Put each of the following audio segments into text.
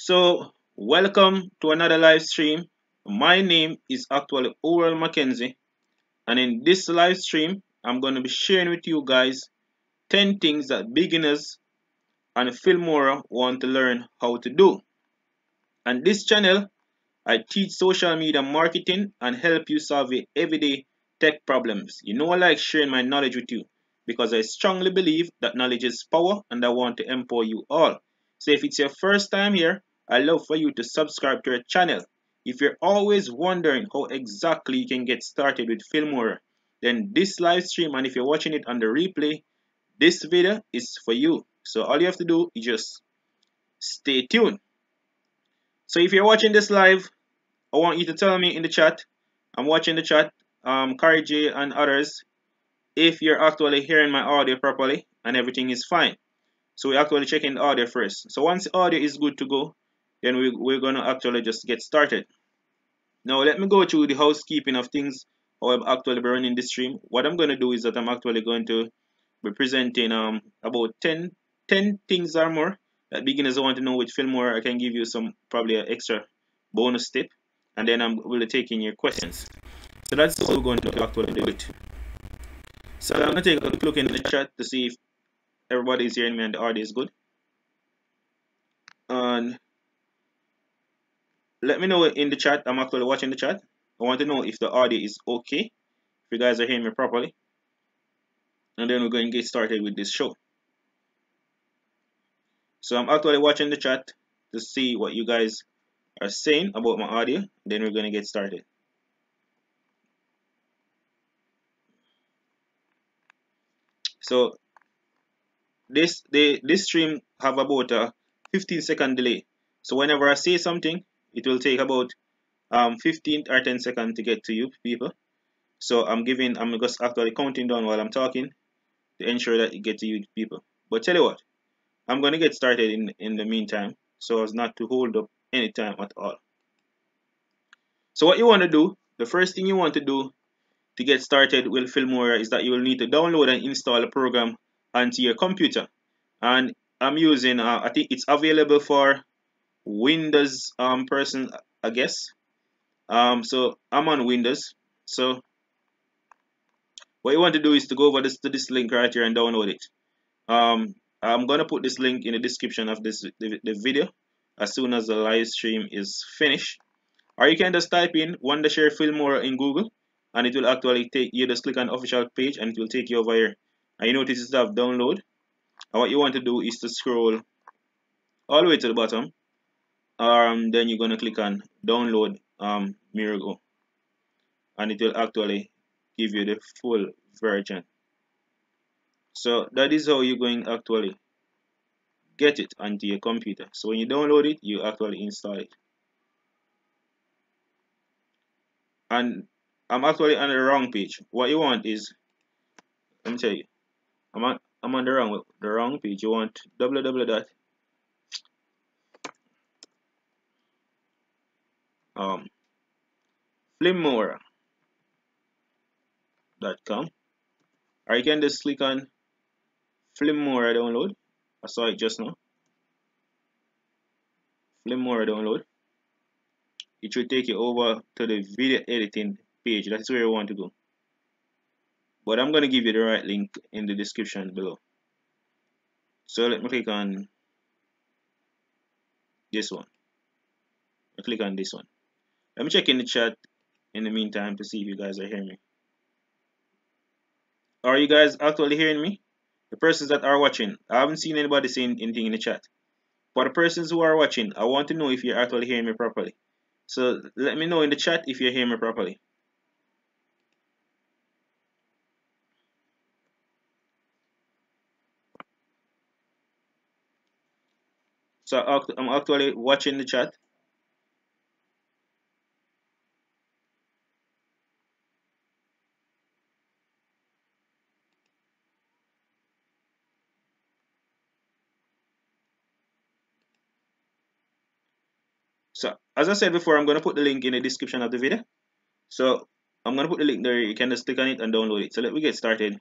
So, welcome to another live stream. My name is actually Oral Mackenzie, and in this live stream, I'm going to be sharing with you guys 10 things that beginners and Filmora want to learn how to do. And this channel, I teach social media marketing and help you solve your everyday tech problems. You know, I like sharing my knowledge with you because I strongly believe that knowledge is power and I want to empower you all. So if it's your first time here, I'd love for you to subscribe to our channel. If you're always wondering how exactly you can get started with Filmora, then this live stream, and if you're watching it on the replay, this video is for you. So all you have to do is just stay tuned. So if you're watching this live, I want you to tell me in the chat. I'm watching the chat, Kari J and others, if you're actually hearing my audio properly and everything is fine. So we're actually checking the audio first. So once the audio is good to go, then we're going to actually just get started. Now let me go through the housekeeping of things, how I'm actually running this stream. What I'm going to do is that I'm actually going to be presenting about 10 things or more that beginners want to know with Filmora. I can give you some probably an extra bonus tip, and then I'm really taking your questions. So that's how we're going to actually do it. So I'm going to take a quick look in the chat to see if everybody is hearing me and the audio is good. And let me know in the chat. I'm actually watching the chat. I want to know if the audio is okay, if you guys are hearing me properly. And then we're going to get started with this show. So I'm actually watching the chat to see what you guys are saying about my audio. Then we're going to get started. So this stream have about a 15-second delay. So whenever I say something, it will take about 15 or 10 seconds to get to you people. So I'm just actually counting down while I'm talking to ensure that it gets to you people. But tell you what, I'm going to get started in the meantime so as not to hold up any time at all. So what you want to do, the first thing you want to do to get started with Filmora is that you will need to download and install a program onto your computer. And I'm using, I think it's available for Windows person, I guess. So I'm on Windows. So what you want to do is to go over to this link right here and download it. I'm gonna put this link in the description of the video as soon as the live stream is finished. Or you can just type in Wondershare Filmora in Google, and it will actually take you. Just click on official page, and it will take you over here. And you notice it have download. And what you want to do is to scroll all the way to the bottom. Then you're gonna click on download Mirago, and it will actually give you the full version. So that is how you're going to actually get it onto your computer. So when you download it, you actually install it. And I'm actually on the wrong page. What you want is, let me tell you, I'm on the wrong page. You want www.filmora.com, or you can just click on Filmora download. I saw it just now. Filmora download. It should take you over to the video editing page. That's where you want to go. But I'm going to give you the right link in the description below. So let me click on this one. I click on this one. Let me check in the chat in the meantime to see if you guys are hearing me. Are you guys actually hearing me? The persons that are watching, I haven't seen anybody saying anything in the chat. For the persons who are watching, I want to know if you're actually hearing me properly. So let me know in the chat if you're hearing me properly. So I'm actually watching the chat. So as I said before, I'm going to put the link in the description of the video. So I'm going to put the link there. You can just click on it and download it. So let me get started.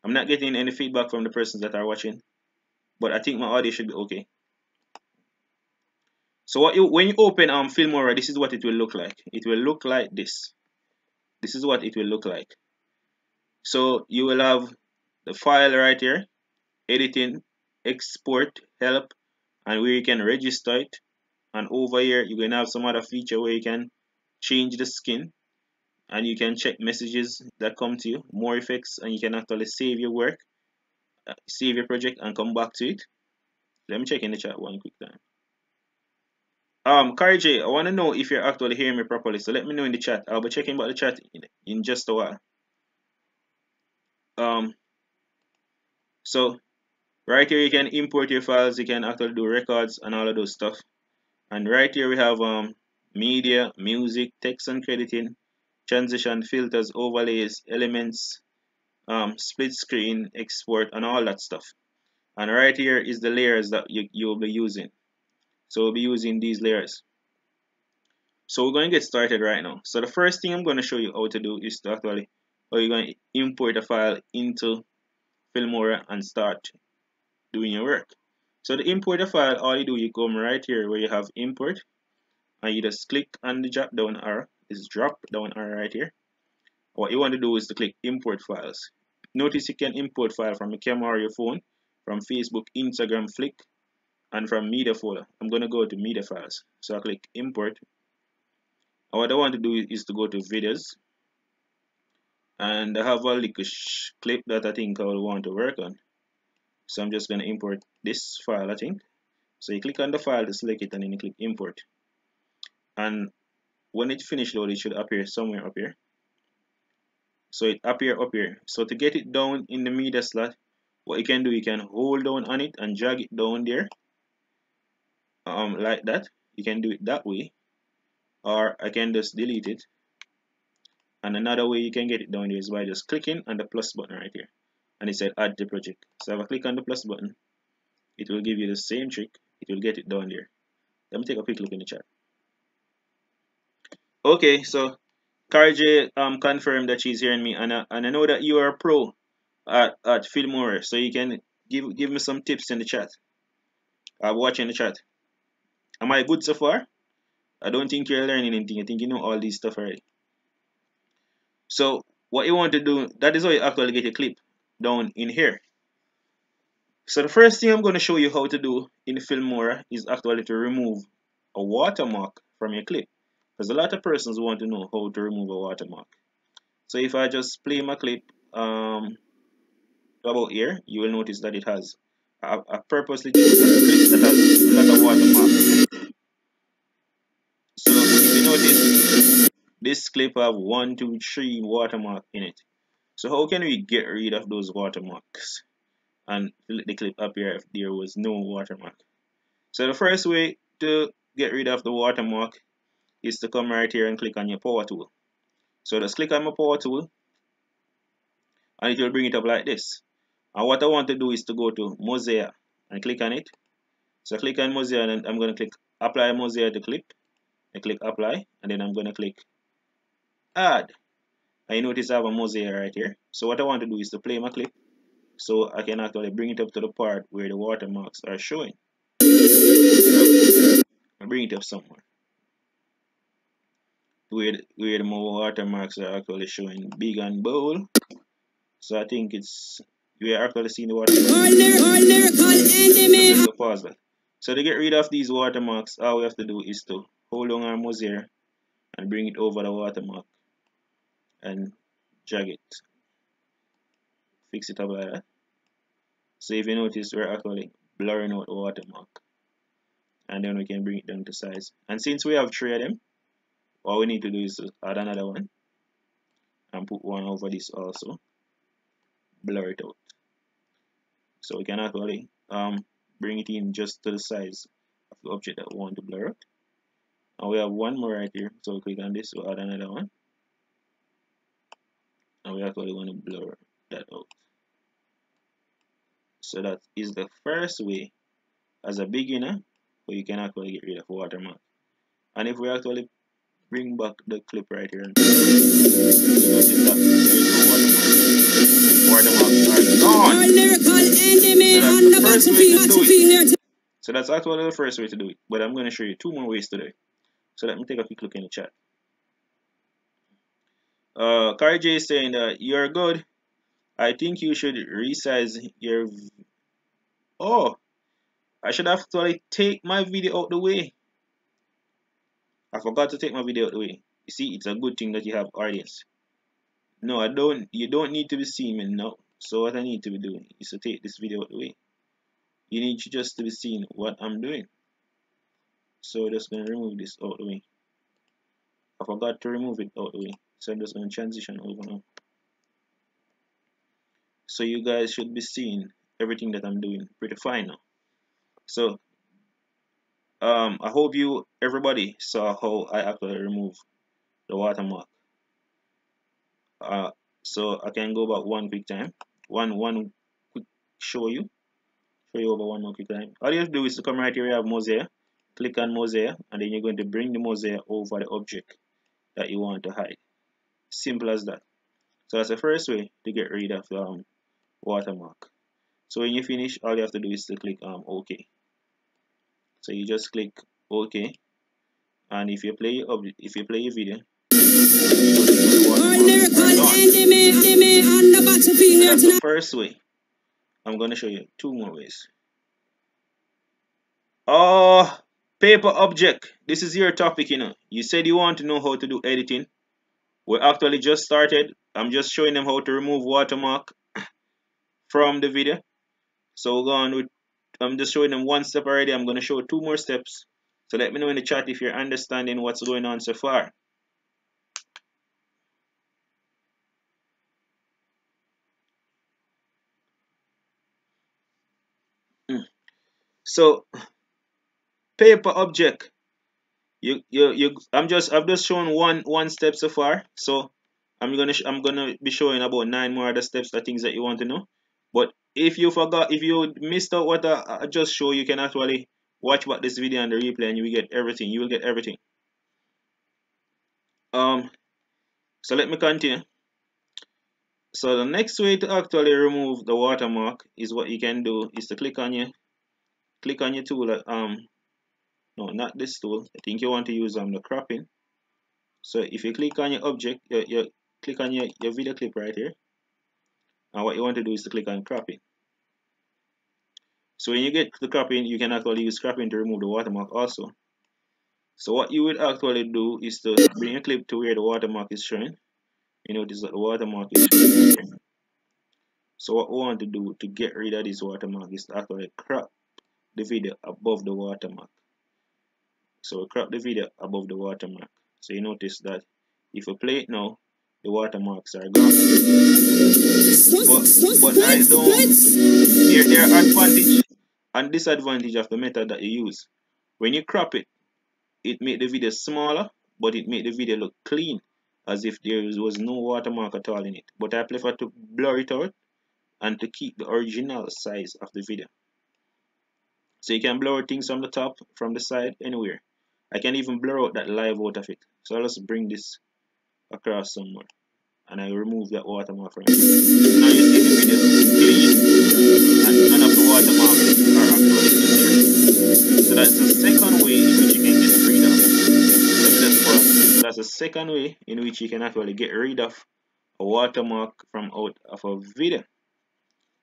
I'm not getting any feedback from the persons that are watching, but I think my audio should be okay. So when you open Filmora, this is what it will look like. It will look like this. This is what it will look like. So you will have the file right here, editing, export, help, and where you can register it. And over here you're gonna have some other feature where you can change the skin and you can check messages that come to you, more effects, and you can actually save your work, save your project, and come back to it. Let me check in the chat one quick time. Kari J, I want to know if you're actually hearing me properly, so let me know in the chat. I'll be checking about the chat in just a while. So right here you can import your files, you can actually do records and all of those stuff. And right here we have media, music, text and crediting, transition, filters, overlays, elements, split screen, export, and all that stuff. And right here is the layers that you'll be using. So we'll be using these layers. So we're going to get started right now. So the first thing I'm going to show you how to do is to actually how you're going to import a file into Filmora and start doing your work. So to import a file, all you do, you come right here where you have import, and you just click on the drop down arrow. This drop down arrow right here. What you want to do is to click import files. Notice you can import file from your camera or your phone, from Facebook, Instagram, Flick, and from media folder. I'm going to go to media files. So I click import. And what I want to do is to go to videos. And I have a little clip that I think I will want to work on. So I'm just going to import this file, I think. So you click on the file to select it and then you click import. And when it finishes load, it should appear somewhere up here. So it appear up here. So to get it down in the media slot, what you can do, you can hold down on it and drag it down there. Like that. You can do it that way. Or I can just delete it. And another way you can get it down there is by just clicking on the plus button right here. And it said add to project. So if I click on the plus button, it will give you the same trick. It will get it down there. Let me take a quick look in the chat. Okay, so Karj confirmed that she's hearing me, and I know that you are a pro at Filmora, so you can give me some tips in the chat. I'm watching the chat. Am I good so far? I don't think you're learning anything. I think you know all these stuff already. So what you want to do, that is how you actually get your clip down in here. So the first thing I'm going to show you how to do in Filmora is actually to remove a watermark from your clip. Because a lot of persons want to know how to remove a watermark. So if I just play my clip about here, you will notice that it has a purposely chosen clip that has a lot of watermarks. So if you notice, this clip have 1, 2, 3 watermark in it. So how can we get rid of those watermarks and let the clip appear if there was no watermark? So the first way to get rid of the watermark is to come right here and click on your power tool. So just click on my power tool and it will bring it up like this. And what I want to do is to go to Mosaic and click on it. So click on Mosaic and I'm going to click apply Mosaic to clip. I click apply and then I'm going to click add. And you notice I have a mosaic right here. So what I want to do is to play my clip so I can actually bring it up to the part where the watermarks are showing. I bring it up somewhere where the watermarks are actually showing big and bold. So I think it's we are actually seeing the watermarks. So pause that. So to get rid of these watermarks, all we have to do is to hold on our mosaic and bring it over the watermark and drag it. Fix it up like that. So if you notice, we're actually blurring out the watermark. And then we can bring it down to size. And since we have 3 of them, what we need to do is to add another one and put one over this also. Blur it out. So we can actually bring it in just to the size of the object that we want to blur out. And we have one more right here. So we click on this, we'll add another one. And we actually want to blur that out. So that is the first way as a beginner where you can actually get rid of watermark. And if we actually bring back the clip right here and notice that there is no watermark. Watermarks are gone. So that's the first way to do it. So that's actually the first way to do it, but I'm going to show you 2 more ways to do it. So let me take a quick look in the chat. Kari J is saying that you're good. I think you should resize your. Oh, I should have to take my video out the way. I forgot to take my video out the way. You see, it's a good thing that you have audience. No, I don't. You don't need to be seeing me now. So what I need to be doing is to take this video out the way. You need just to be seeing what I'm doing. So just gonna remove this out the way. I forgot to remove it out the way. So I'm just gonna transition over now. So you guys should be seeing everything that I'm doing pretty fine now. So I hope everybody saw how I actually remove the watermark. So I can go back one quick time. One quick show you over one more quick time. All you have to do is to come right here, you have mosaic, click on mosaic, and then you're going to bring the mosaic over the object that you want to hide. Simple as that. So that's the first way to get rid of watermark. So when you finish, all you have to do is to click OK. So you just click OK, and if you play your video, that's the first way. I'm going to show you 2 more ways. Oh, paper object. This is your topic, you know. You said you want to know how to do editing. We actually just started. I'm just showing them how to remove watermark from the video. So we're going with, I'm just showing them 1 step already. I'm going to show 2 more steps. So let me know in the chat if you're understanding what's going on so far. So paper object. I've just shown one step so far. So I'm gonna be showing about 9 more other steps, the things that you want to know. But if you missed out what I just showed, you can actually watch back this video and the replay, and you will get everything. You will get everything. So let me continue. So the next way to actually remove the watermark is what you can do is to click on your tool. No, not this tool. I think you want to use the cropping. So if you click on your object, you click on your video clip right here, and what you want to do is to click on cropping. So when you get to cropping, you can actually use cropping to remove the watermark also. So what you would actually do is to bring your clip to where the watermark is showing. You notice that the watermark is showing here. So what we want to do to get rid of this watermark is to actually crop the video above the watermark. So we crop the video above the watermark. So you notice that if you play it now, the watermarks are gone. But I don't. There are advantage and disadvantage of the method that you use. When you crop it, it make the video smaller, but it make the video look clean, as if there was no watermark at all in it. But I prefer to blur it out and to keep the original size of the video. So you can blur things from the top, from the side, anywhere. I can even blur out that live out of it. So I'll just bring this across somewhere, and I remove that watermark from it. Now you see the video clean, and none of the watermarks are actually in there. So that's the second way in which you can get rid of. So that's the second way in which you can actually get rid of a watermark from out of a video.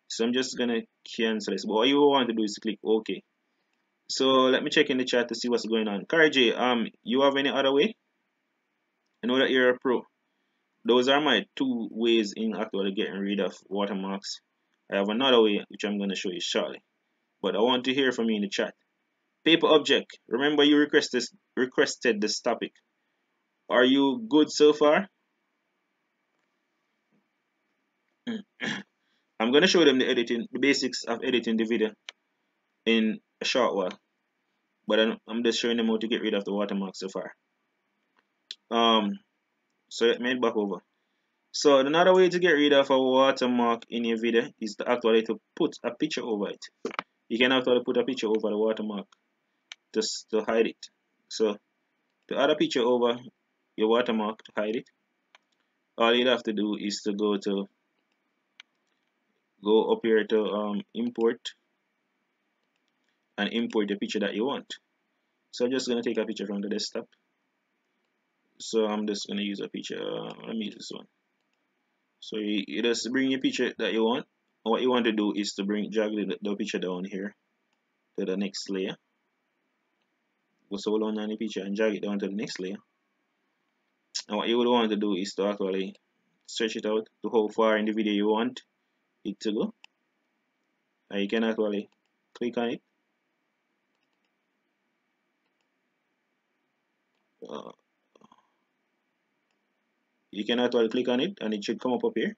So I'm just gonna cancel this. But what you want to do is to click OK. So let me check in the chat to see what's going on. Kari J, you have any other way? I know that you're a pro. Those are my 2 ways in actually getting rid of watermarks. I have another way which I'm gonna show you shortly. But I want to hear from you in the chat. Paper object. Remember you requested this topic. Are you good so far? I'm gonna show them the basics of editing the video in a short while. But I'm just showing them how to get rid of the watermark so far. So let me head back over. So another way to get rid of a watermark in your video is to actually to put a picture over it. You can actually put a picture over the watermark just to hide it. So to add a picture over your watermark to hide it, all you'd have to do is to go up here to import, and import the picture that you want. So I'm just gonna take a picture from the desktop. So I'm just gonna use a picture. Let me use this one. So you just bring your picture that you want. And what you want to do is to drag the picture down here to the next layer. Go so long on the picture and drag it down to the next layer. And what you would want to do is to actually stretch it out to how far in the video you want it to go. And you can actually click on it. You can actually click on it and it should come up here.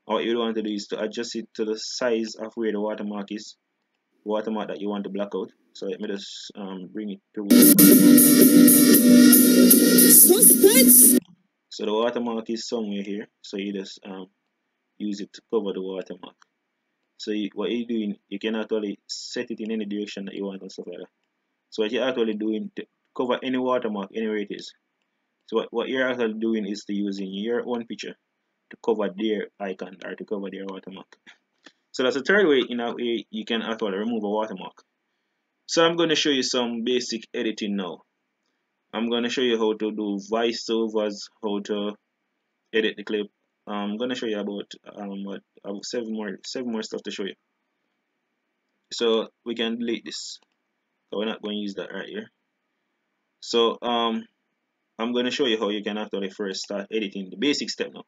And what you want to do is to adjust it to the size of where the watermark is, watermark that you want to block out. So let me just bring it to. So the watermark is somewhere here. So you just use it to cover the watermark. So what you're doing, you can actually set it in any direction that you want and stuff like that. So what you're actually doing to cover any watermark anywhere it is. So what you're actually doing is to using your own picture to cover their icon or to cover their watermark. So that's the third way in a way you can actually remove a watermark. So I'm going to show you some basic editing now. I'm going to show you how to do voiceovers, how to edit the clip. I'm going to show you about seven more stuff to show you. So we can delete this. So we're not going to use that right here. So I'm going to show you how you can actually first start editing the basic step now.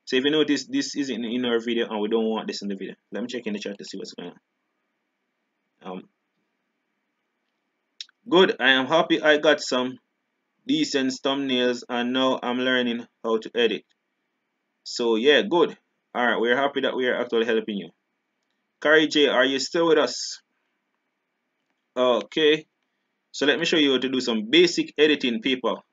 So if you notice, this isn't in our video and we don't want this in the video. Let me check in the chat to see what's going on. Good, I am happy I got some decent thumbnails and now I'm learning how to edit. So yeah, good. Alright, we're happy that we are actually helping you. Carrie J, are you still with us? Okay. So let me show you how to do some basic editing, people.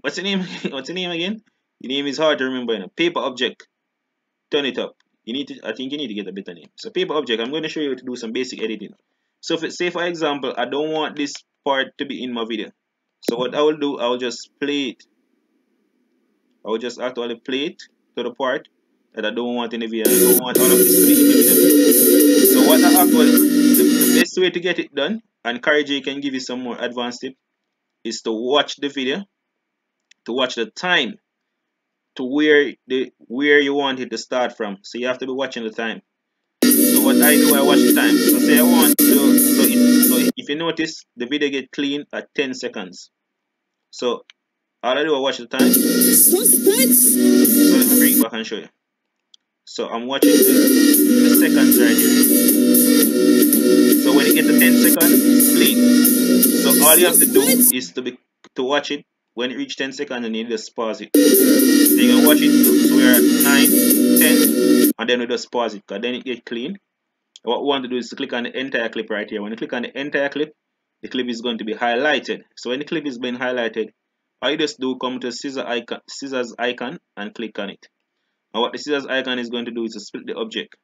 What's the name? What's the name again? The name is hard to remember. You know. Paper object. Turn it up. I think you need to get a better name. So paper object, I'm going to show you how to do some basic editing. So say for example, I don't want this part to be in my video. So what I will do, I will just play it. I will just actually play it to the part that I don't want in the video. I don't want all of this to be in the video. So what I actually, the best way to get it done, and Carrie J can give you some more advanced tip, is to watch the video, to watch the time, to where you want it to start from. So you have to be watching the time. So what I do, I watch the time. So say I want to, so if you notice, the video get clean at 10 seconds. So all I do, I watch the time. So let me bring it back and show you. So I'm watching the seconds right here. So when it gets to 10 seconds, it's clean. So all you have to do is to watch it. When it reaches 10 seconds, and you just pause it. So you can watch it. So we're at 9, 10, and then we just pause it, because then it gets clean. What we want to do is to click on the entire clip right here. When you click on the entire clip, the clip is going to be highlighted. So when the clip is being highlighted, all you just do, come to the scissors icon and click on it. And what the scissors icon is going to do is to split the object.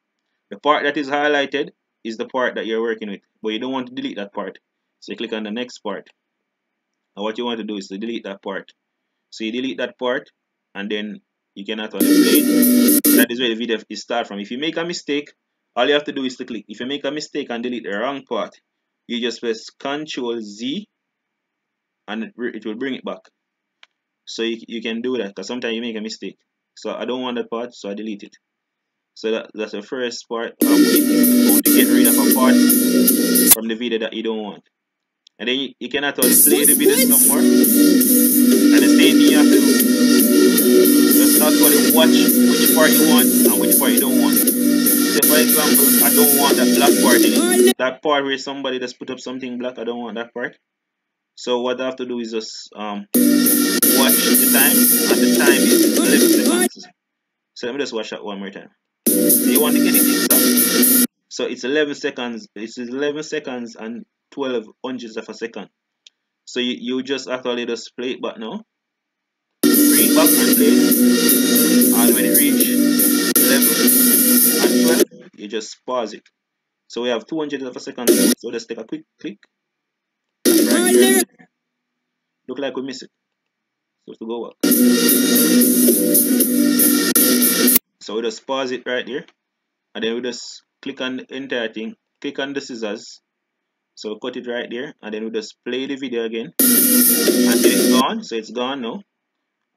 The part that is highlighted is the part that you're working with, but you don't want to delete that part. So you click on the next part. And what you want to do is to delete that part. So you delete that part, and then you can actually play it. That is where the video is start from. If you make a mistake, all you have to do is to click. If you make a mistake and delete the wrong part, you just press Ctrl Z and it will bring it back. So you can do that, because sometimes you make a mistake. So I don't want that part, so I delete it. So that's the first part of how to get rid of a part from the video that you don't want. And then you can actually play the video some more. And the same thing you have to do. Just actually watch which part you want and which part you don't want. So for example, I don't want that black part in it. That part where somebody just put up something black, I don't want that part. So what I have to do is just watch the time, and the time is 11 seconds. So let me just watch that one more time. So you want to get it exact. So it's 11 seconds. It's 11 seconds and 12 hundredths of a second. So you just actually just play it back now. Bring it back and play it. And when it reaches 11 and 12, you just pause it. So we have 200 of a second. So let's take a quick click. Right here. Look like we miss it. So to go back. So we just pause it right here. And then we just click on the entire thing click on the scissors. So cut it right there, and then we just play the video again until it's gone. So it's gone now.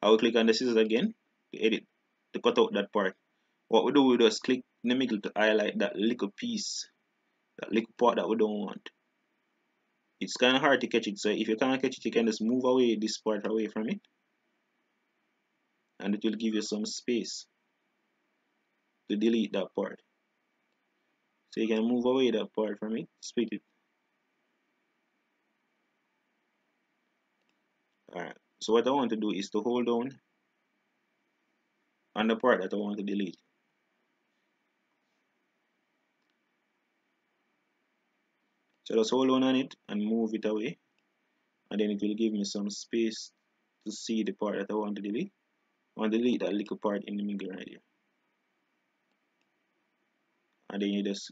I will click on the scissors again to edit, to cut out that part. What we do, we just click in the middle to highlight that little piece, that little part that we don't want. It's kind of hard to catch it, so if you can't catch it, you can just move away this part away from it, and it will give you some space to delete that part. So you can move away that part from it, split it. Alright, so what I want to do is to hold down on the part that I want to delete. So just hold on it and move it away, and then it will give me some space to see the part that I want to delete. I want to delete that little part in the middle right here. And then you just,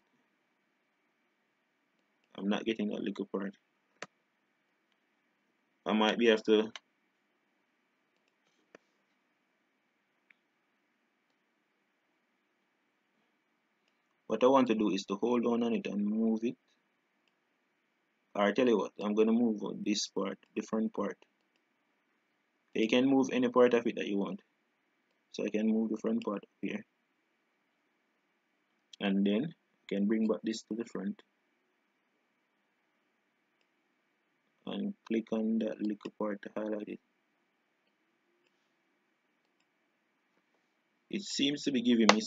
I'm not getting that little part. I might be have to what I want to do is to hold on it and move it. Or tell you what, I'm gonna move on this part, the front part. You can move any part of it that you want. So I can move the front part up here, and then I can bring back this to the front and click on that little part to highlight it. It seems to be giving me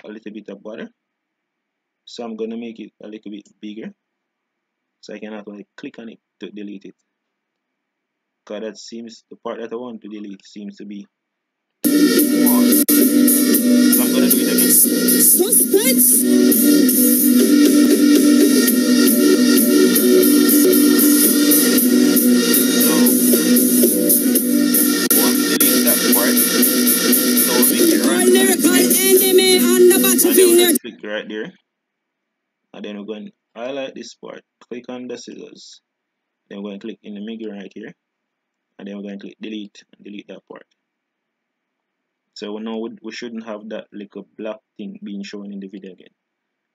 a little bit of bother, so I'm gonna make it a little bit bigger so I can actually click on it to delete it, because that seems, the part that I want to delete seems to be small. So I'm gonna do it again. Suspense! So once you delete that part, so make it run. Lyrical enemy on the And then battlefield. we'll just click right there, and then we're going to highlight this part, click on the scissors, then we're going to click in the middle right here, and then we're going to click delete and delete that part. So now we shouldn't have that little black thing being shown in the video again.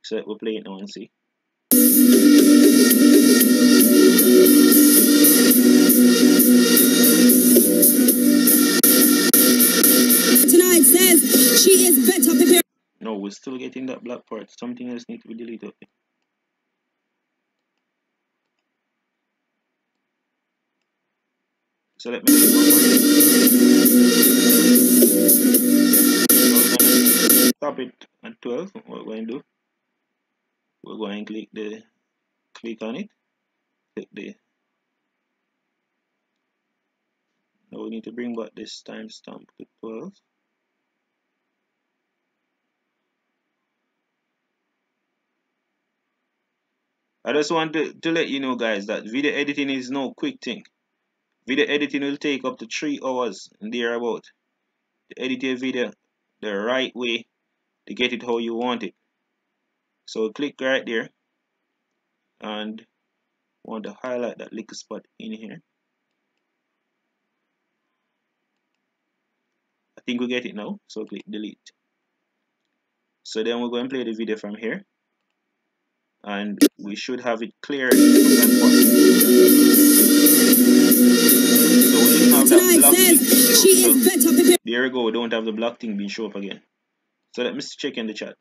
So we'll play it now and see. Tonight says she is better prepared. No, we're still getting that black part. Something else needs to be deleted. So let me do it one more time. So we're gonna stop it at 12. What we're going to do, we're going to click on it, click the, now we need to bring back this timestamp to 12. I just want to let you know, guys, that video editing is no quick thing. Video editing will take up to 3 hours and thereabout to edit your video the right way to get it how you want it. So click right there and want to highlight that little spot in here. I think we get it now, so click delete. So then we're going to play the video from here, and we should have it cleared from that part. So we should have that black thing being shown. So there we go, we don't have the black thing being shown up again. So let me check in the chat.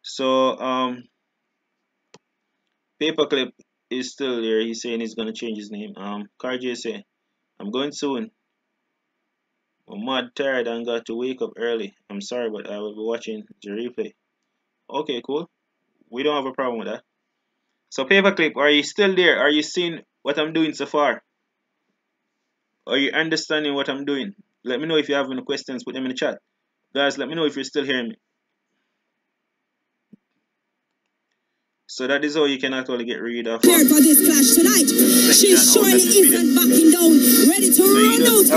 So Paperclip is still there. He's saying he's gonna change his name. Carj say, I'm going soon. I'm mad tired and got to wake up early. I'm sorry, but I will be watching the replay. Okay, cool. We don't have a problem with that. So Paperclip, are you still there? Are you seeing what I'm doing so far? Are you understanding what I'm doing? Let me know if you have any questions. Put them in the chat. Guys, let me know if you're still hearing me. So that is how you can actually get rid of Prepared for this clash tonight. She's showing it isn't backing down. Ready to run out.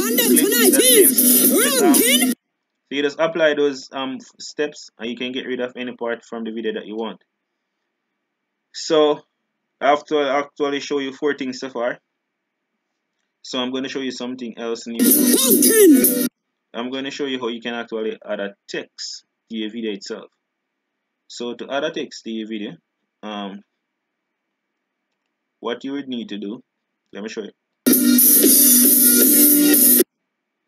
And then tonight is ranking. So you just apply those steps and you can get rid of any part from the video that you want. So I have to actually show you 4 things so far. So I'm going to show you something else new. I'm going to show you how you can actually add a text to your video itself. So to add a text to your video, what you would need to do, let me show you.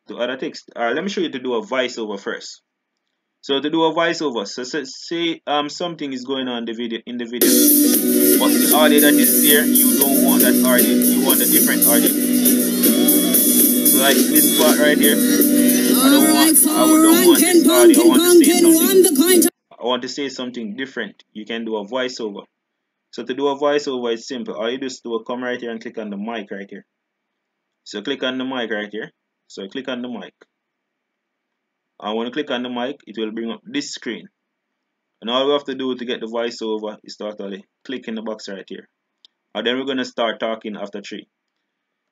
To add a text, let me show you to do a voiceover first. So to do a voiceover, so say something is going on in the video, but the audio that is there, you don't want that audio, you want a different audio. So like this part right here, I don't want this audio, I want to say something different. You can do a voiceover. So to do a voiceover, it's simple. All you do is come right here and click on the mic right here. So click on the mic right here. So click on the mic. And when you click on the mic, it will bring up this screen. And all we have to do to get the voiceover is to actually click in the box right here. And then we're going to start talking after 3.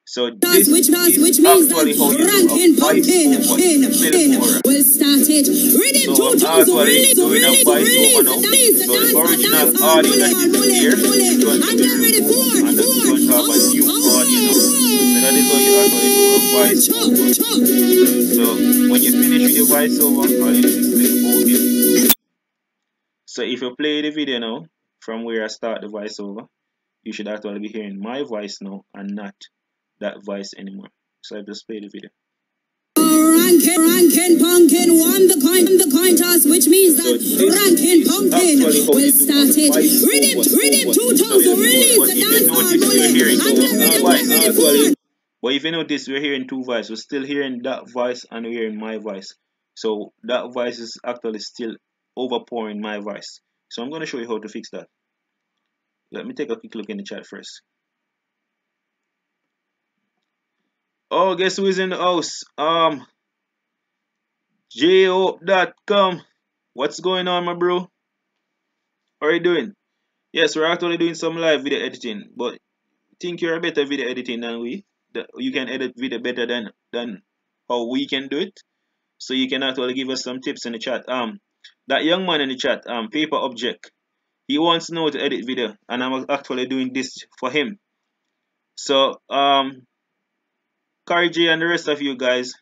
So this is actually how you do a voiceover in Filmora. We'll start it. So I'm actually doing a voiceover now. So the original audio that is here is going to be removed, and that's going to have a new audio now. So that is how you actually do a voiceover. So when you finish with your voiceover, all you do is click OK. So if you play the video now, from where I start the voiceover, you should actually be hearing my voice now and not that voice anymore. So I just play the video. Rankin Pumpkin won the coin toss, which means that Rankin Pumpkin will start it. Rhythm 2000 release the dance hall. But if you notice, we're hearing two voices. We're still hearing that voice and we're hearing my voice. So that voice is actually still overpowering my voice. So I'm going to show you how to fix that. Let me take a quick look in the chat first. Oh, guess who is in the house? JO.com. What's going on, my bro? How are you doing? Yes, we're actually doing some live video editing, but think you're a better video editing than we. You can edit video better than how we can do it. So you can actually give us some tips in the chat. That young man in the chat, Paper Object, he wants to know how to edit video, and I'm actually doing this for him. So Carrie J and the rest of you guys,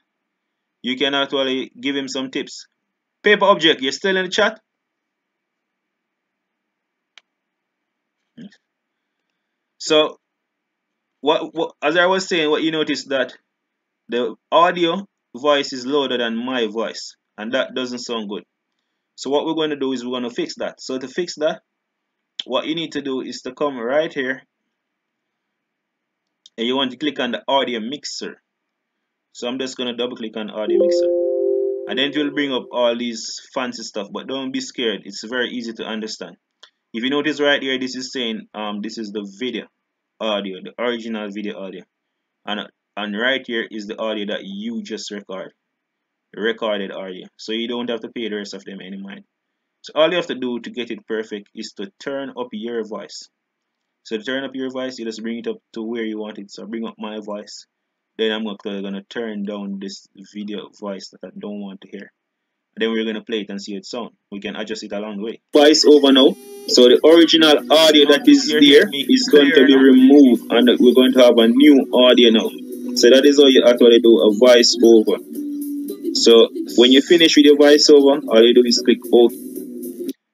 you can actually give him some tips. Paper Object, you're still in the chat? So what as I was saying, what you notice that the audio voice is louder than my voice, and that doesn't sound good. So what we're going to do is we're going to fix that. So to fix that, what you need to do is to come right here and you want to click on the audio mixer. So I'm just going to double click on audio mixer, and then it will bring up all these fancy stuff, but don't be scared, it's very easy to understand. If you notice right here, this is saying this is the video audio, the original video audio, and right here is the audio that you just recorded audio. So you don't have to pay the rest of them any mind. So all you have to do to get it perfect is to turn up your voice. So to turn up your voice, you just bring it up to where you want it. So bring up my voice. Then I'm gonna turn down this video voice that I don't want to hear. And then we're gonna play it and see it sound. We can adjust it along the way. Voice over now. So the original audio that is there is going to be removed, and we're going to have a new audio now. So that is how you actually do a voice over. So when you finish with your voiceover, all you do is click OK.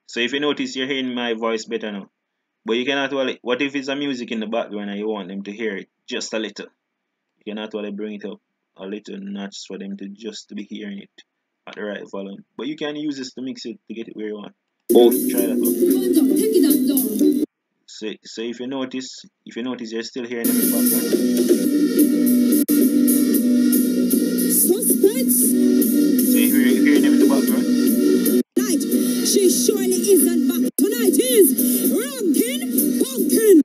So if you notice, you're hearing my voice better now. But you can actually, what if it's a music in the background and you want them to hear it just a little? You can actually bring it up a little notch for them to just be hearing it at the right volume. But you can use this to mix it to get it where you want. Oh, try that out. So if you notice, you're still hearing them in the background. So if you're hearing them in the background. She surely isn't back. Tonight is Rankin Pumpkin.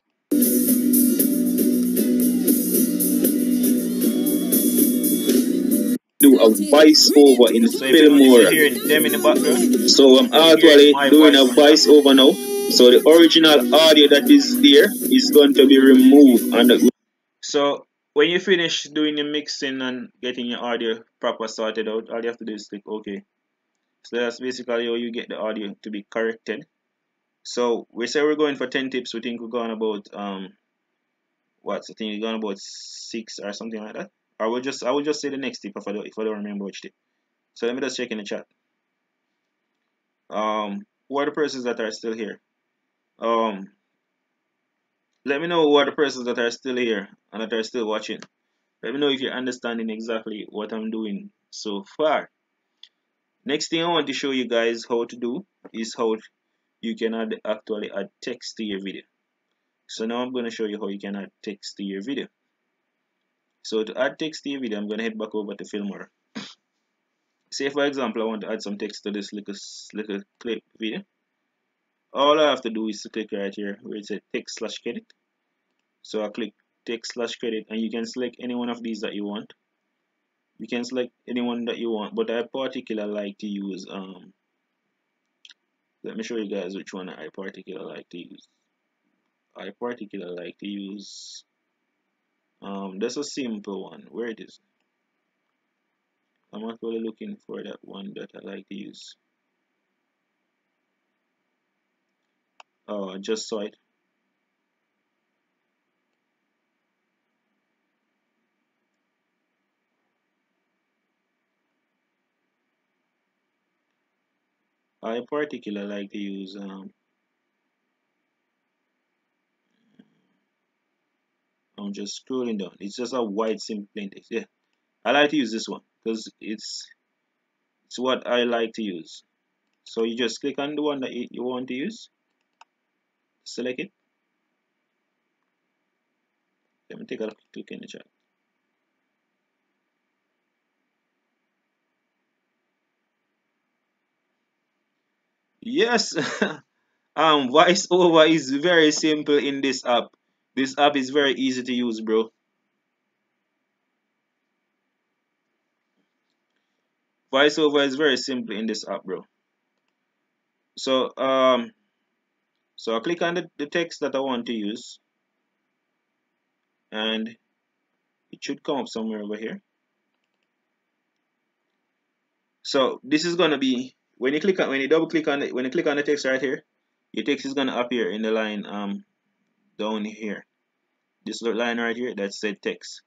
Do a voice over in Filmora. Them in the background. So I'm actually doing a voice over now. So the original audio that is there is going to be removed. So when you finish doing the mixing and getting your audio proper sorted out, all you have to do is click OK. So that's basically how you get the audio to be corrected. So we say we're going for 10 tips. We think we're going about I think we're going about 6 or something like that. Or I will just say the next tip if I don't remember which tip. So let me just check in the chat. who are the persons that are still here? Um, let me know who are the persons that are still here and that are still watching. Let me know if you're understanding exactly what I'm doing so far. Next thing I want to show you guys how to do is how you can actually add text to your video. So now I'm going to show you how you can add text to your video. So to add text to your video, I'm going to head back over to Filmora. Say for example, I want to add some text to this little clip video. All I have to do is to click right here where it says text slash credit. So I click text slash credit, and you can select any one of these that you want. You can select anyone that you want, but I particularly like to use let me show you guys which one I particularly like to use. I particularly like to use there's a simple one. Where it is? I'm actually looking for that one that I like to use. Oh, I just saw it. I particularly like to use I'm just scrolling down. It's just a wide simple plain text. Yeah, I like to use this one because it's what I like to use. So you just click on the one that you want to use, select it. Let me take a look in the chat. Yes, voiceover is very simple in this app. This app is very easy to use, bro. VoiceOver is very simple in this app, bro. So so I click on the text that I want to use, and it should come up somewhere over here. So this is gonna be when you click on when you double click on it when you click on the text right here, your text is gonna appear in the line down here. This line right here that said text.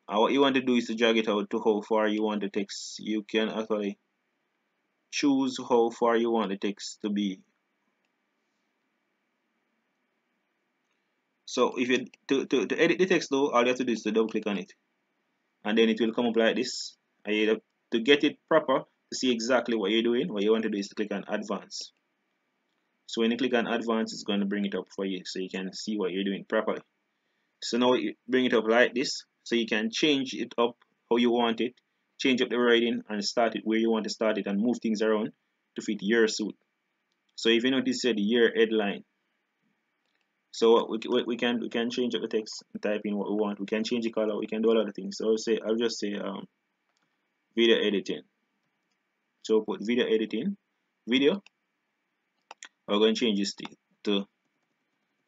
What you want to do is to drag it out to how far you want the text. You can actually choose how far you want the text to be. So if you to edit the text though, all you have to do is to double click on it, and then it will come up like this. And you have to get it proper to see exactly what you're doing. What you want to do is to click on advance. So when you click on advance, it's going to bring it up for you so you can see what you're doing properly. So now you bring it up like this, so you can change it up how you want it, change up the writing and start it where you want to start it, and move things around to fit your suit. So if you notice the year headline, so we can change up the text and type in what we want. We can change the color. We can do a lot of things. So I'll just say video editing. So put video editing, video. We're going to change this to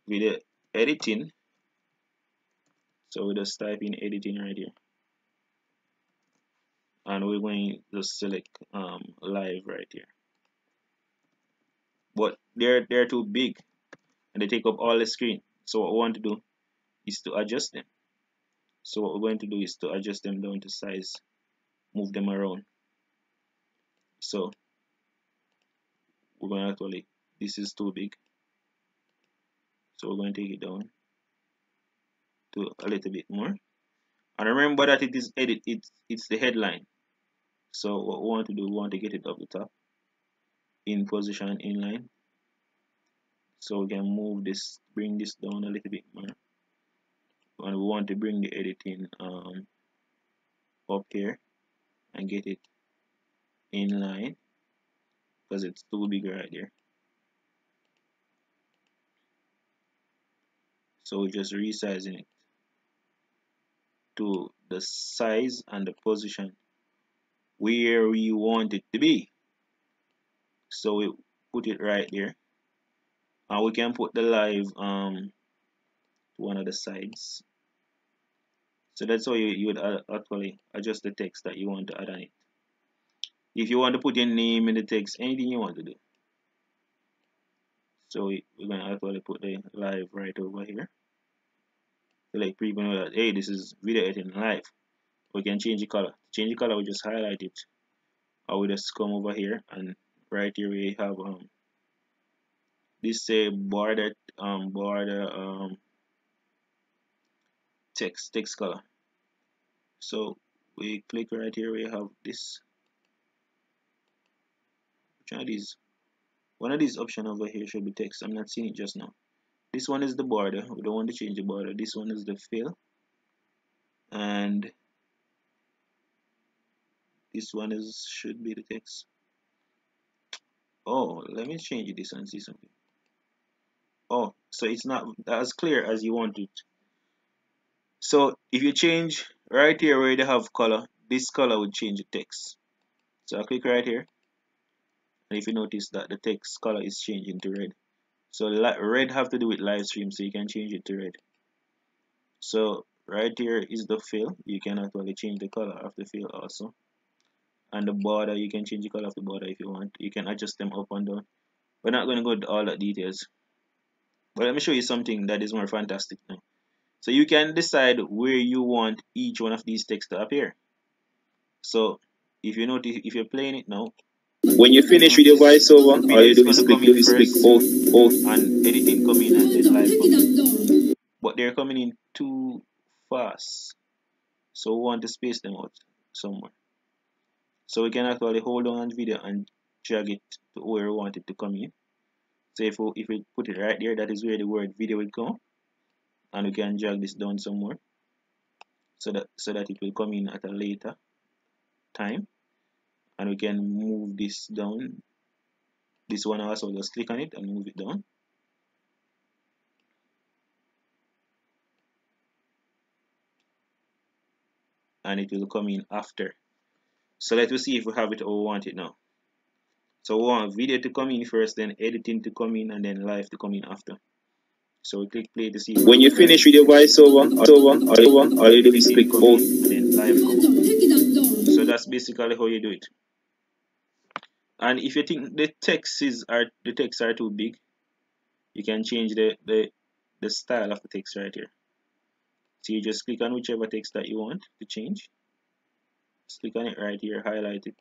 video editing. So we just type in editing right here, and we're going to select live right here. But they're too big and they take up all the screen. So what we want to do is to adjust them. So what we're going to do is to adjust them down to size, move them around. So we're going to actually, this is too big, so we're going to take it down to a little bit more. And remember that it is edit, it's the headline. So what we want to do, we want to get it up the top in position inline. So we can move this, bring this down a little bit more. And we want to bring the editing up here and get it in line because it's too big right there. So we're just resizing it to the size and the position where we want it to be. So we put it right there, and we can put the live to one of the sides. So that's how you would actually adjust the text that you want to add on it. If you want to put your name in the text, anything you want to do. So we're going to actually put the live right over here. So like people know that, hey, this is video editing live. We can change the color. To change the color, we just highlight it, or we just come over here and right here we have this say border text color. So we click right here, we have this. Which one of these? One of these options over here should be text. I'm not seeing it just now. This one is the border. We don't want to change the border. This one is the fill. And this one is should be the text. Oh, let me change this and see something. Oh, so it's not as clear as you want it. So if you change right here where they have color, this color would change the text. So I click right here, and if you notice that the text color is changing to red. So red have to do with live stream, so you can change it to red. So right here is the fill. You can actually change the color of the fill also. And the border, you can change the color of the border if you want. You can adjust them up and down. We're not going to go into all that details. But let me show you something that is more fantastic now. So you can decide where you want each one of these texts to appear. So if you notice, if you're playing it now, when you finish with your voiceover, all you do is click off, and editing come in and then live come in. But they're coming in too fast. So we want to space them out somewhere. So we can actually hold on video and drag it to where we want it to come in. So if we put it right there, that is where the word video will come. And we can drag this down somewhere so that it will come in at a later time. And we can move this down. This one also, just click on it and move it down. And it will come in after. So let's see if we have it or we want it now. So we want video to come in first, then editing to come in, and then live to come in after. So we click play to see. When you finish with your voiceover, all you do is click off, and then live come in. So that's basically how you do it. And if you think the texts are too big, you can change the style of the text right here. So you just click on whichever text that you want to change. Just click on it right here, highlight it,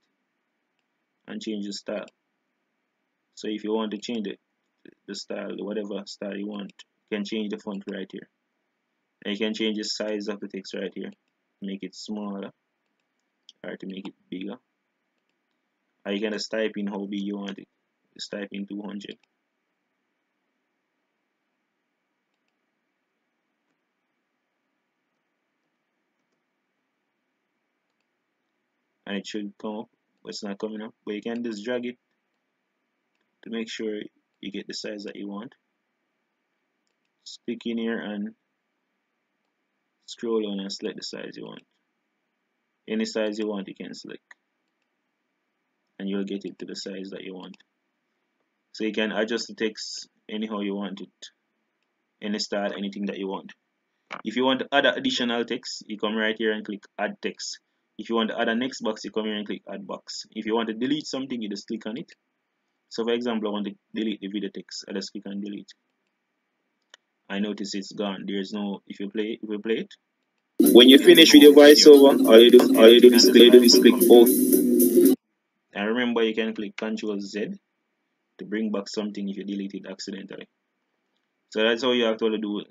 and change the style. So if you want to change the style, whatever style you want, you can change the font right here. And you can change the size of the text right here, make it smaller or to make it bigger. Or you can just type in how big you want it. Just type in 200. And it should come up, but it's not coming up. But you can just drag it to make sure you get the size that you want. Just click in here and scroll on and select the size you want. Any size you want you can select, and you'll get it to the size that you want. So you can adjust the text anyhow you want it, any style, anything that you want. If you want to add additional text, you come right here and click add text. If you want to add a next box, you come here and click add box. If you want to delete something, you just click on it. So for example, I want to delete the video text. I just click on delete. I notice it's gone. There's no, if you play it. When you finish with your voiceover, all you do is click off. And remember, you can click Ctrl Z to bring back something if you delete it accidentally. So that's how you actually do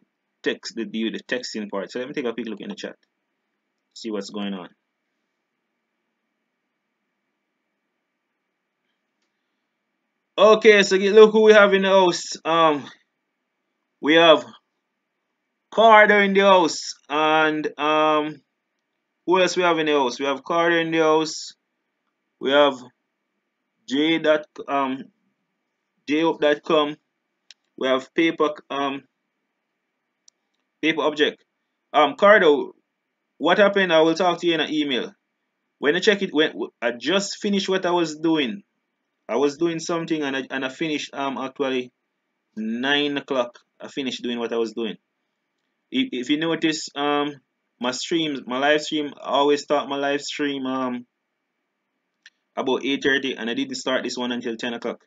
the texting part. So let me take a quick look in the chat, see what's going on. Okay, so look who we have in the house. We have Carter in the house, and who else we have in the house? We have Carter in the house. We have J.com. We have paper object. Cardo, what happened? I will talk to you in an email. When I check it, when I just finished what I was doing. I was doing something and I finished actually 9 o'clock. I finished doing what I was doing. If you notice my streams, my live stream, I always start my live stream about 8:30, and I didn't start this one until 10 o'clock.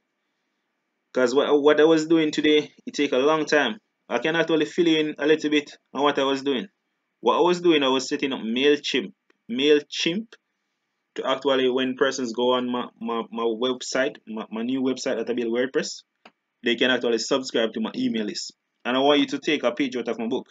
Because what I was doing today, it take a long time. I can actually fill in a little bit on what I was doing. What I was doing, I was setting up MailChimp. MailChimp to actually, when persons go on my website, my new website that I build WordPress, they can actually subscribe to my email list. And I want you to take a page out of my book.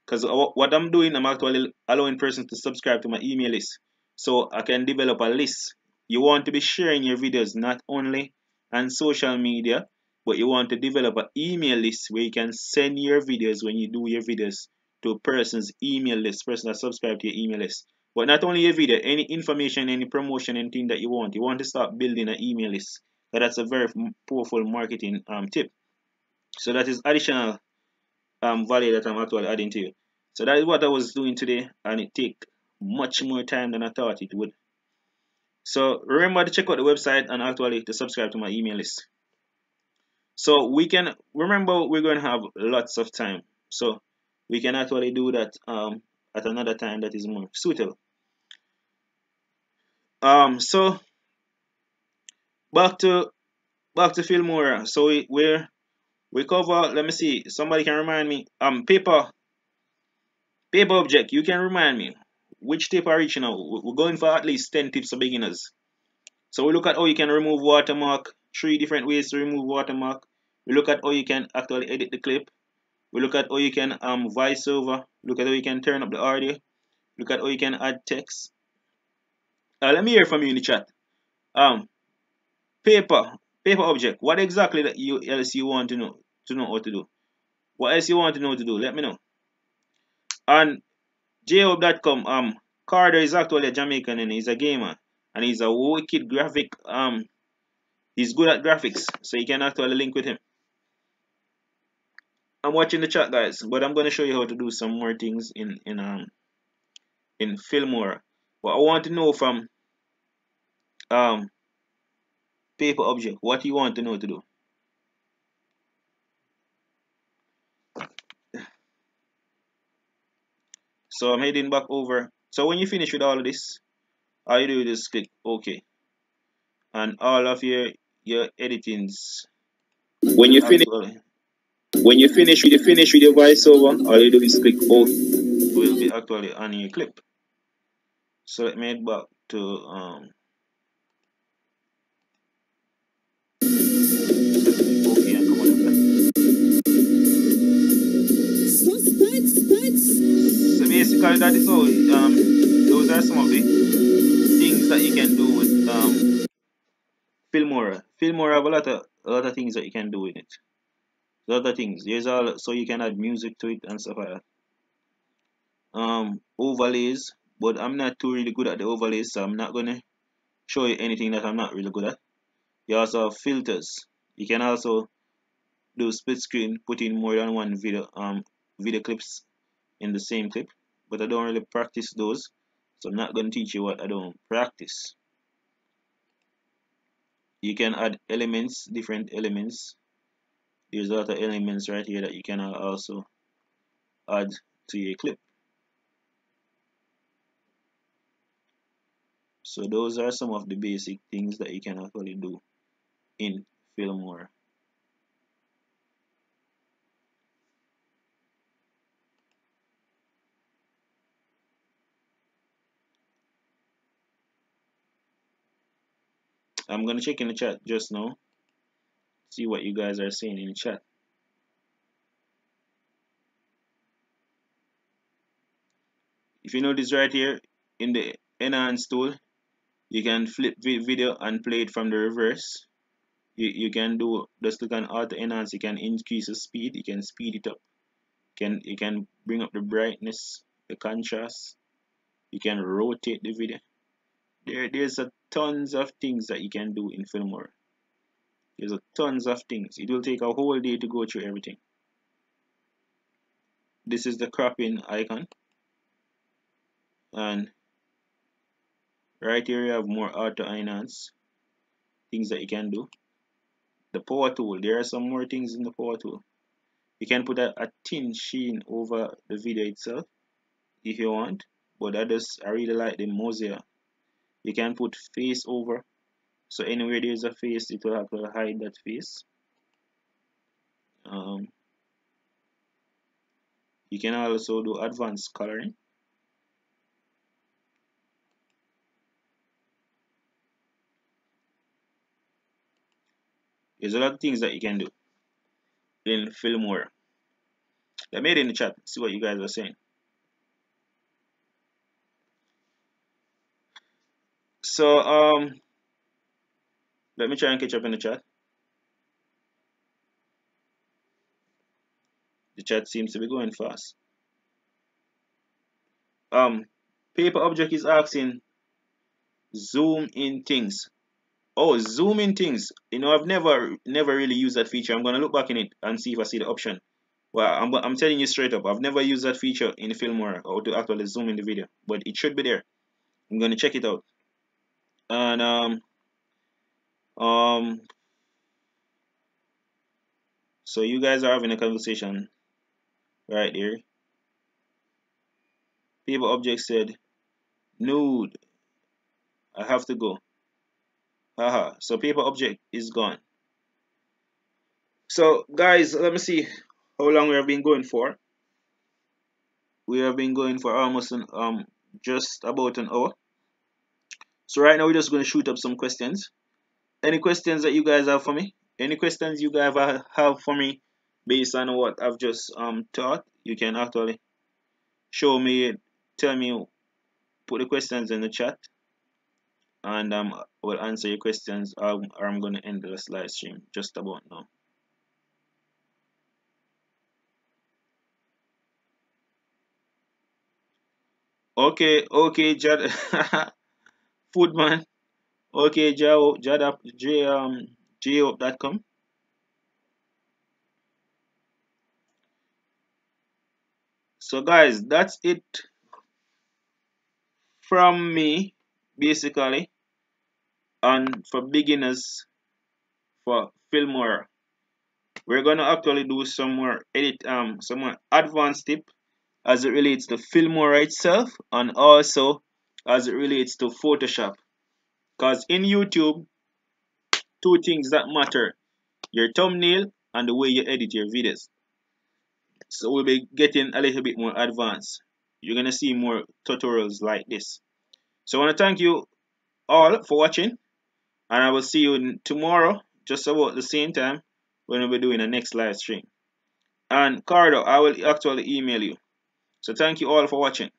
Because what I'm doing, I'm actually allowing persons to subscribe to my email list. So I can develop a list. You want to be sharing your videos not only on social media, but you want to develop an email list where you can send your videos when you do your videos to a person's email list, person that subscribe to your email list. But not only your video, any information, any promotion, anything that you want to start building an email list. So that's a very powerful marketing tip. So that is additional value that I'm actually adding to you. So that is what I was doing today, and it take much more time than I thought it would. So remember to check out the website and actually to subscribe to my email list. So we can remember we're going to have lots of time, so we can actually do that at another time that is more suitable. So back to Filmora. So we cover. Let me see. Somebody can remind me. Paper object. You can remind me which tip are reaching now. We're going for at least 10 tips for beginners. So we look at how you can remove watermark. 3 different ways to remove watermark. We look at how you can actually edit the clip. We look at how you can voice over. Look at how you can turn up the audio. Look at how you can add text. Let me hear from you in the chat. Um, paper, paper object. What exactly that you else you want to know how to do? What else you want to know to do? Let me know. And jhope.com. Carter is actually a Jamaican and he's a gamer and he's a wicked graphic. He's good at graphics, so you can actually link with him. I'm watching the chat, guys, but I'm gonna show you how to do some more things in Filmora. But I want to know from um paper object what you want to know to do. So I'm heading back over. So when you finish with all of this, all you do is just click OK, and all of your editings. When you finish, with your voiceover, all you do is click OK. Will be actually on your clip. So let me head back to OK and come on up there. So basically that is all. Those are some of the things that you can do with Filmora. Filmora have a lot of things that you can do with it. A lot of things. There's all, so you can add music to it and stuff like that. Overlays, but I'm not too really good at the overlays, so I'm not gonna show you anything that I'm not really good at. You also have filters. You can also do split screen, put in more than one video clips in the same clip, but I don't really practice those, so I'm not gonna teach you what I don't practice. You can add elements, different elements. There's a lot of elements right here that you can also add to your clip. So those are some of the basic things that you can actually do in Filmora. I'm gonna check in the chat just now, see what you guys are saying in the chat. If you notice right here in the enhance tool, you can flip video and play it from the reverse. You can do just click on auto enhance. You can increase the speed. You can speed it up. You can bring up the brightness, the contrast. You can rotate the video. There's a tons of things that you can do in Filmora. There's a tons of things. It will take a whole day to go through everything. This is the cropping icon, and right here you have more auto enhance things that you can do. The power tool, there are some more things in the power tool. You can put a thin sheen over the video itself if you want, but I really like the mosaic. You can put face over, so anywhere there's a face, it will have to hide that face. You can also do advanced coloring. There's a lot of things that you can do in Filmora. I made it in the chat. See what you guys are saying. So let me try and catch up in the chat. The chat seems to be going fast. Paper object is asking zoom in things. Oh, zoom in things. You know, I've never really used that feature. I'm gonna look back in it and see if I see the option. Well, I'm telling you straight up, I've never used that feature in Filmora or to actually zoom in the video, but it should be there. I'm gonna check it out. And so you guys are having a conversation right there. Paper object said, nude. I have to go. Haha. So paper object is gone. So guys, let me see how long we have been going for. We have been going for almost just about an hour. So right now we're just going to shoot up some questions. Any questions that you guys have for me? Any questions you guys have for me based on what I've just taught? You can actually show me, tell me, put the questions in the chat, and will answer your questions. Or I'm going to end this live stream just about now. Okay, Jad, Foodman. Okay, Joe.com. So guys, that's it from me, basically, and for beginners for Filmora. We're gonna actually do some more some more advanced tip as it relates to Filmora itself and also as it relates to Photoshop. Because in YouTube, two things that matter: your thumbnail and the way you edit your videos. So we'll be getting a little bit more advanced. You're gonna see more tutorials like this. So I wanna thank you all for watching, and I will see you tomorrow just about the same time when we'll be doing the next live stream. And Cardo, I will actually email you. So thank you all for watching.